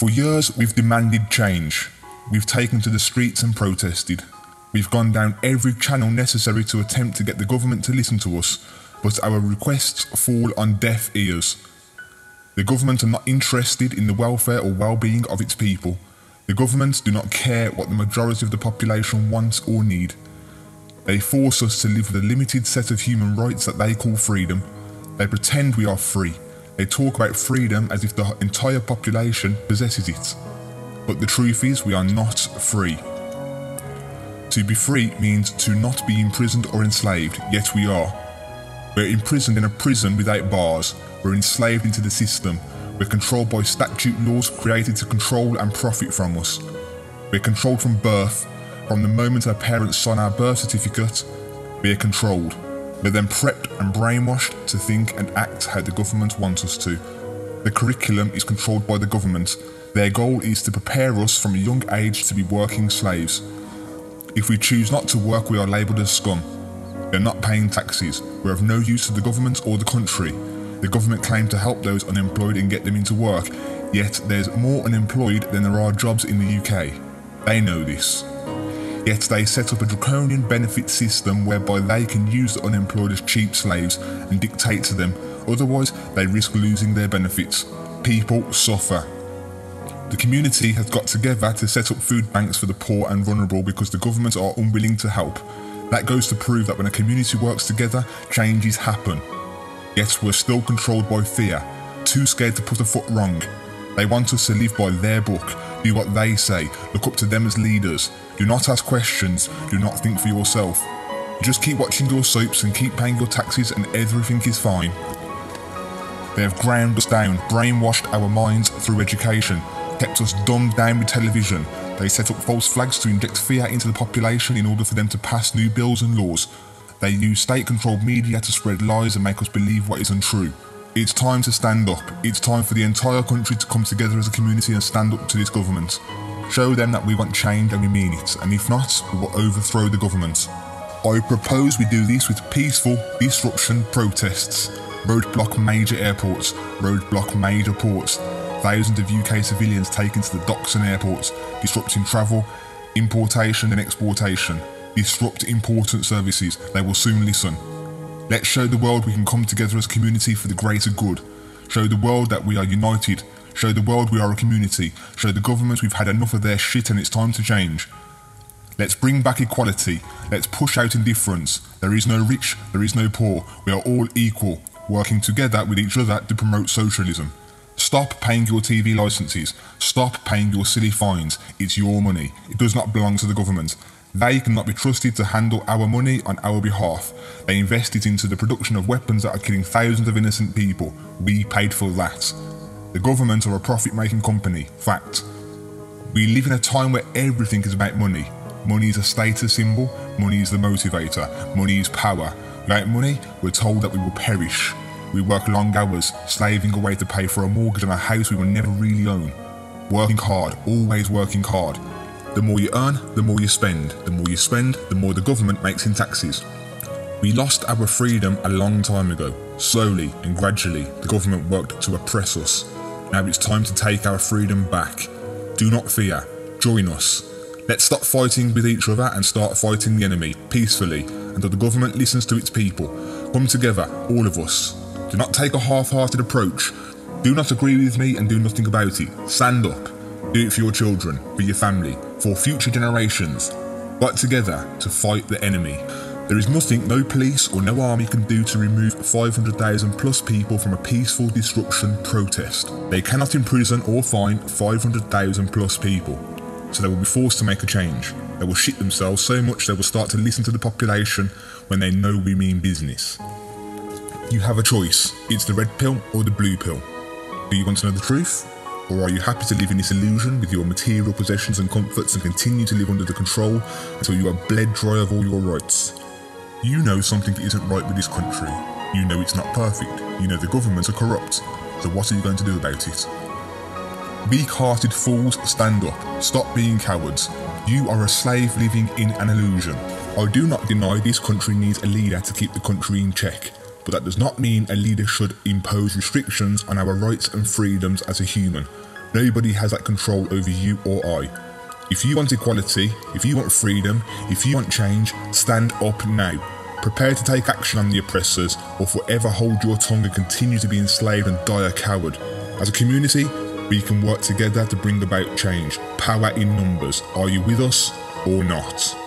For years, we've demanded change. We've taken to the streets and protested. We've gone down every channel necessary to attempt to get the government to listen to us, but our requests fall on deaf ears. The government are not interested in the welfare or well-being of its people. The governments do not care what the majority of the population wants or need. They force us to live with a limited set of human rights that they call freedom. They pretend we are free. They talk about freedom as if the entire population possesses it. But the truth is, we are not free. To be free means to not be imprisoned or enslaved, yet we are. We're imprisoned in a prison without bars. We're enslaved into the system. We're controlled by statute laws created to control and profit from us. We're controlled from birth. From the moment our parents sign our birth certificate, we're controlled. We're then prepped and brainwashed to think and act how the government wants us to. The curriculum is controlled by the government. Their goal is to prepare us from a young age to be working slaves. If we choose not to work, we are labelled as scum. We're not paying taxes. We're of no use to the government or the country. The government claim to help those unemployed and get them into work, yet there's more unemployed than there are jobs in the UK. They know this. Yet they set up a draconian benefit system whereby they can use the unemployed as cheap slaves and dictate to them, otherwise they risk losing their benefits. People suffer. The community has got together to set up food banks for the poor and vulnerable because the governments are unwilling to help. That goes to prove that when a community works together, changes happen. Yet we're still controlled by fear, too scared to put a foot wrong. They want us to live by their book, do what they say, look up to them as leaders. Do not ask questions, do not think for yourself. You just keep watching your soaps and keep paying your taxes and everything is fine. They have ground us down, brainwashed our minds through education, kept us dumbed down with television. They set up false flags to inject fear into the population in order for them to pass new bills and laws. They use state-controlled media to spread lies and make us believe what is untrue. It's time to stand up. It's time for the entire country to come together as a community and stand up to this government. Show them that we want change and we mean it, and if not, we will overthrow the government. I propose we do this with peaceful disruption protests. Roadblock major airports, roadblock major ports. Thousands of UK civilians taken to the docks and airports, disrupting travel, importation and exportation. Disrupt important services, they will soon listen. Let's show the world we can come together as a community for the greater good. Show the world that we are united. Show the world we are a community. Show the government we've had enough of their shit and it's time to change. Let's bring back equality. Let's push out indifference. There is no rich, there is no poor. We are all equal, working together with each other to promote socialism. Stop paying your TV licenses. Stop paying your silly fines. It's your money. It does not belong to the government. They cannot be trusted to handle our money on our behalf. They invest it into the production of weapons that are killing thousands of innocent people. We paid for that. The government are a profit-making company. Fact. We live in a time where everything is about money. Money is a status symbol. Money is the motivator. Money is power. Without money, we're told that we will perish. We work long hours, slaving away to pay for a mortgage on a house we will never really own. Working hard, always working hard. The more you earn, the more you spend. The more you spend, the more the government makes in taxes. We lost our freedom a long time ago. Slowly and gradually, the government worked to oppress us. Now it's time to take our freedom back. Do not fear. Join us. Let's stop fighting with each other and start fighting the enemy, peacefully, until the government listens to its people. Come together, all of us. Do not take a half-hearted approach. Do not agree with me and do nothing about it. Stand up. Do it for your children, for your family, for future generations. Work together to fight the enemy. There is nothing no police or no army can do to remove 500,000 plus people from a peaceful disruption protest. They cannot imprison or fine 500,000 plus people. So they will be forced to make a change. They will shit themselves so much they will start to listen to the population when they know we mean business. You have a choice. It's the red pill or the blue pill. Do you want to know the truth? Or are you happy to live in this illusion with your material possessions and comforts and continue to live under the control until you are bled dry of all your rights? You know something isn't right with this country. You know it's not perfect. You know the governments are corrupt. So what are you going to do about it? Weak-hearted fools, stand up. Stop being cowards. You are a slave living in an illusion. I do not deny this country needs a leader to keep the country in check, but that does not mean a leader should impose restrictions on our rights and freedoms as a human. Nobody has that control over you or I. If you want equality, if you want freedom, if you want change, stand up now. Prepare to take action on the oppressors, or forever hold your tongue and continue to be enslaved and die a coward. As a community, we can work together to bring about change. Power in numbers. Are you with us or not?